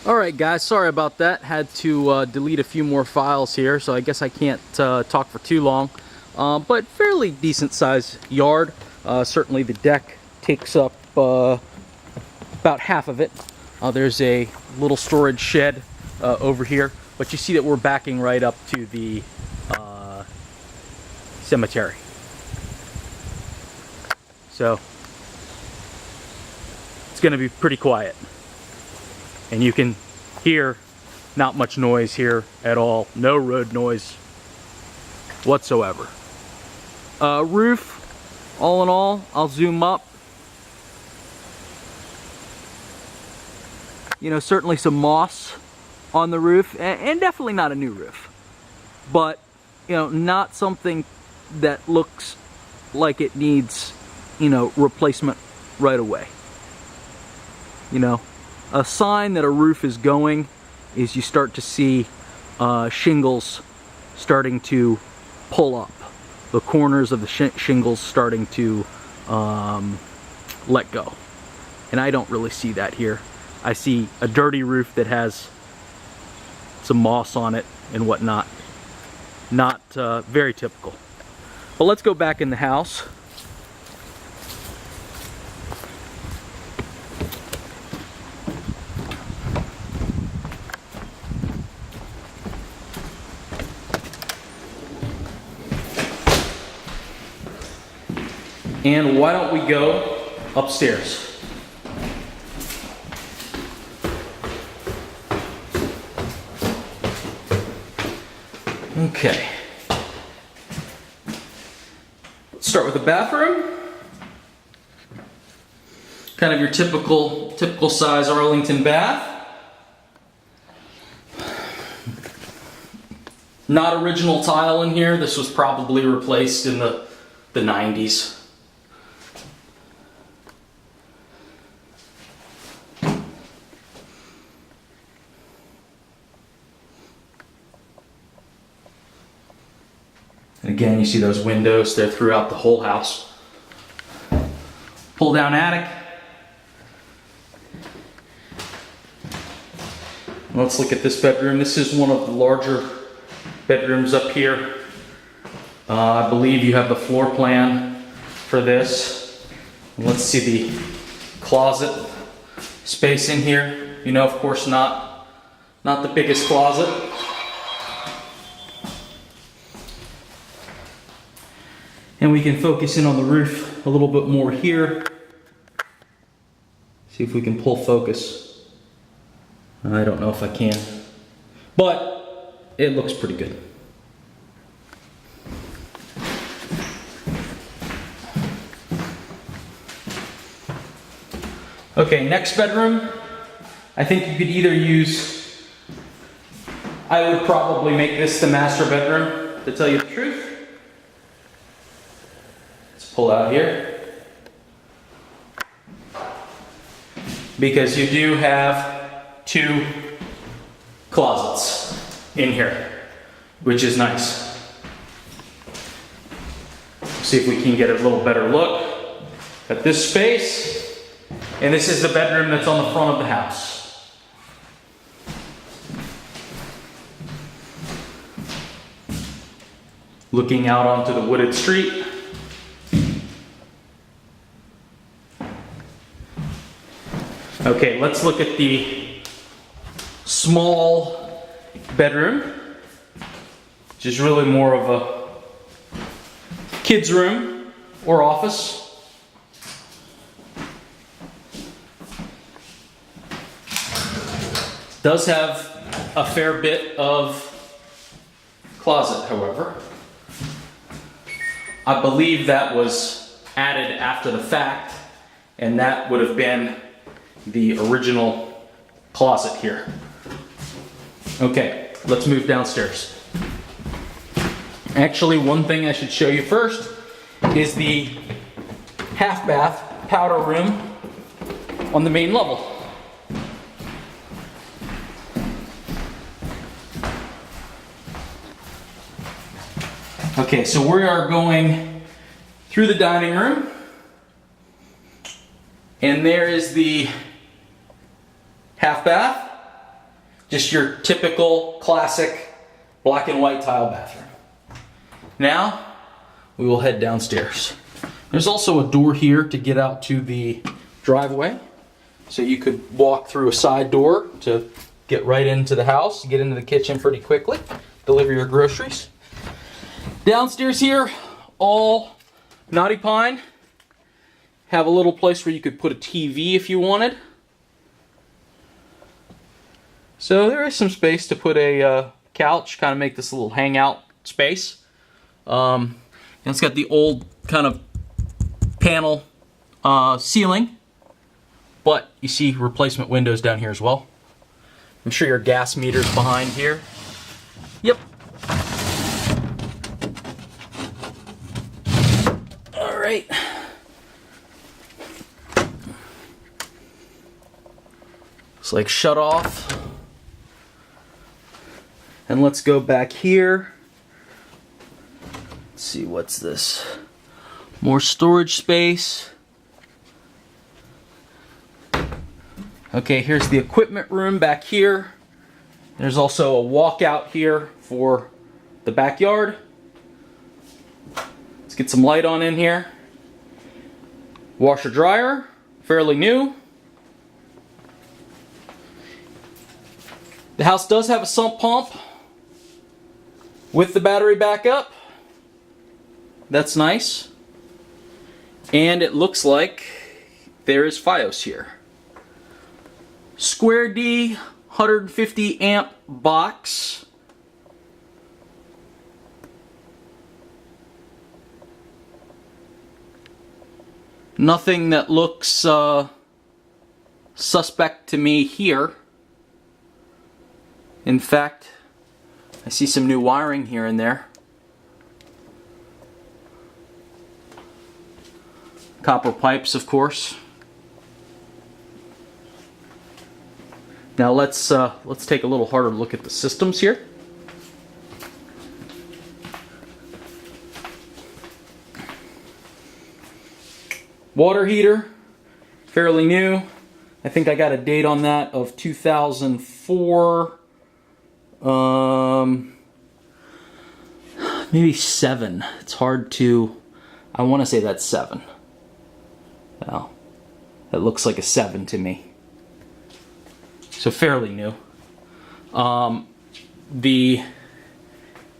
Alright guys, sorry about that. Had to delete a few more files here, so I guess I can't talk for too long. But fairly decent sized yard. Certainly the deck takes up about half of it. There's a little storage shed over here, but you see that we're backing right up to the cemetery. So it's going to be pretty quiet. And you can hear not much noise here at all. No road noise whatsoever. Roof, all in all, I'll zoom up. You know, certainly some moss on the roof, and definitely not a new roof. But, you know, not something that looks like it needs, you know, replacement right away. You know, a sign that a roof is going is you start to see shingles starting to pull up. The corners of the shingles starting to let go. And I don't really see that here. I see a dirty roof that has some moss on it and whatnot. Not very typical. But let's go back in the house. And why don't we go upstairs? Okay. Let's start with the bathroom. Kind of your typical size Arlington bath. Not original tile in here. This was probably replaced in the 90s. And again, you see those windows, they're throughout the whole house. Pull down attic. Let's look at this bedroom. This is one of the larger bedrooms up here. I believe you have the floor plan for this. Let's see the closet space in here. You know, of course, not the biggest closet. And we can focus in on the roof a little bit more here. See if we can pull focus. I don't know if I can, but it looks pretty good. Okay, next bedroom. I think you could either use, I would probably make this the master bedroom, to tell you the truth. Pull out here, because you do have two closets in here, which is nice. See if we can get a little better look at this space. And this is the bedroom that's on the front of the house. Looking out onto the wooded street. Okay, let's look at the small bedroom, which is really more of a kid's room or office. Does have a fair bit of closet, however. I believe that was added after the fact, and that would have been the original closet here. Okay, let's move downstairs. Actually, one thing I should show you first is the half bath powder room on the main level. Okay, so we are going through the dining room, and there is the half bath. Just your typical classic black and white tile bathroom. Now, we will head downstairs. There's also a door here to get out to the driveway. So you could walk through a side door to get right into the house, get into the kitchen pretty quickly, deliver your groceries. Downstairs here, all knotty pine. Have a little place where you could put a TV if you wanted. So there is some space to put a couch, kind of make this a little hangout space. And it's got the old kind of panel ceiling, but you see replacement windows down here as well. I'm sure your gas meter's behind here. Yep. All right. It's like shut off. And let's go back here. Let's see, what's this? More storage space. Okay, here's the equipment room back here. There's also a walkout here for the backyard. Let's get some light on in here. Washer dryer, fairly new. The house does have a sump pump with the battery backup. That's nice. And it looks like there is FiOS here. Square D 150 amp box. Nothing that looks suspect to me here. In fact, I see some new wiring here and there. Copper pipes, of course. Now let's take a little harder look at the systems here. Water heater, fairly new. I think I got a date on that of 2004. Maybe 7. It's hard to. I want to say that's 7. Well, that looks like a 7 to me. So fairly new. The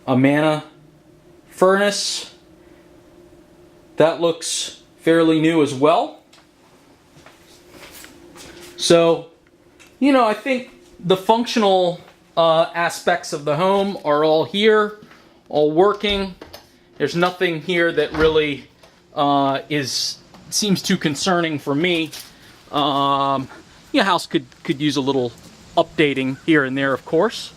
Amana furnace, that looks fairly new as well. So, you know, I think the functional aspects of the home are all here, all working. There's nothing here that really seems too concerning for me. Your house could use a little updating here and there, of course,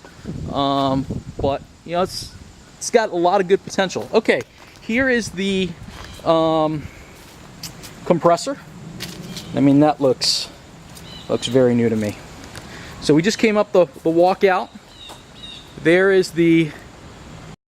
but you know it's got a lot of good potential. Okay, here is the compressor. I mean, that looks very new to me. So we just came up the walkout. There is the